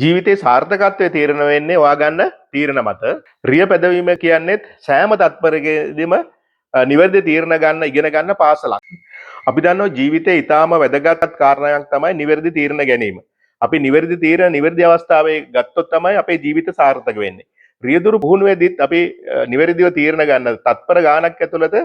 ජීවිතේ සාර්ථකත්වයේ තීරණය වෙන්නේ ඔයා ගන්න තීරණ මත. රිය පැදවීම කියන්නේත් සෑම තත්පරයකදීම නිවැරදි තීරණ ගන්න ඉගෙන ගන්න පාසලක්. අපි දන්නවා ජීවිතේ ඊටාම වැදගත් කාරණයක් තමයි නිවැරදි තීරණ ගැනීම. අපි නිවැරදි තීරණ නිවැරදි අවස්ථාවේ ගත්තොත් තමයි අපේ ජීවිත සාර්ථක වෙන්නේ. රියදුරු පුහුණුවේදීත් අපි නිවැරදිව තීරණ ගන්න තත්පර ගානක් ඇතුළත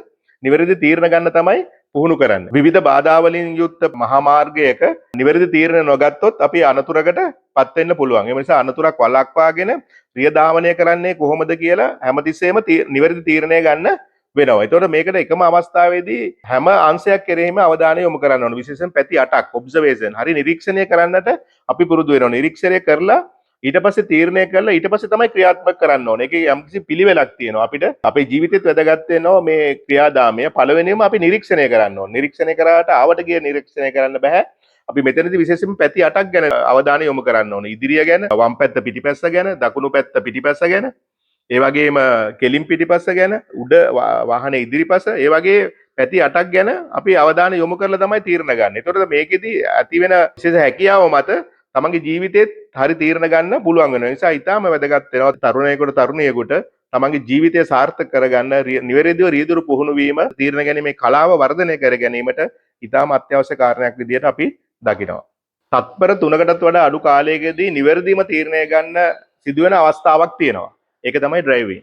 නිවැරදි තීරණ ගන්න තමයි පුහුණු කරන්න. විවිධ බාධාවලින් යුක්ත මහා මාර්ගයක නිවැරදි තීරණ නොගත්තොත් අපි අනතුරකට පත් වෙන්න පුළුවන්. ඒ නිසා අනතුරක් වළක්වාගෙන රිය ධාවනය කරන්නේ කොහොමද කියලා හැමතිස්සෙම නිවැරදි තීරණය ගන්න වෙනවා. ඒතකොට මේකට එකම අවස්ථාවේදී හැම අංශයක් කෙරෙහිම අවධානය යොමු කරන්න ඕන. විශේෂයෙන් පැති 8ක් ඔබ්සර්වේෂන්. හරි නිරීක්ෂණය කරන්නට අපි පුරුදු වෙනවා. නිරීක්ෂණය කරලා ඊට පස්සේ තීරණය කරලා ඊට පස්සේ තමයි ක්‍රියාත්මක කරන්න ඕනේ. ඒකේ යම්කිසි පිළිවෙලක් තියෙනවා. අපිට අපේ ජීවිතේත් වැදගත් වෙනවා මේ ක්‍රියාදාමය. පළවෙනිම අපි නිරීක්ෂණය කරන්න ඕනේ. නිරීක්ෂණය කරාට ආවට ගිය නිරීක්ෂණය කරන්න බෑ. අපි මෙතනදී විශේෂයෙන්ම පැති 8ක් ගැන අවධානය යොමු කරන්න ඕනේ. ඉදිරිය ගැන, වම් පැත්ත පිටිපැස්ස ගැන, දකුණු පැත්ත පිටිපැස්ස ගැන, ඒ වගේම කෙලින් පිටිපස්ස ගැන, උඩ වාහනේ ඉදිරිපස, ඒ වගේ පැති 8ක් ගැන අපි අවධානය යොමු කරලා තමයි තීරණ ගන්න. ඒතකොට මේකෙදි ඇති වෙන විශේෂ හැකියාව මත තමන්ගේ ජීවිතේත් හරි තීරණ ගන්න පුළුවන් වෙනවා. ඒ නිසා ඊටාම වැදගත් වෙනවා තරුණයෙකුට තරුණියෙකුට තමන්ගේ ජීවිතය සාර්ථක කරගන්න නිවැරදිව රියදුරු පුහුණු වීම තීරණ ගැනීමේ කලාව වර්ධනය කර ගැනීමට ඊටාම අත්‍යවශ්‍ය කාරණයක් විදිහට අපි දකිනවා. තත්පර 3කටත් වඩා අඩු කාලයකදී නිවැරදිම තීරණය ගන්න සිදුවෙන අවස්ථාවක් තියෙනවා. ඒක තමයි ඩ්‍රයිවිං.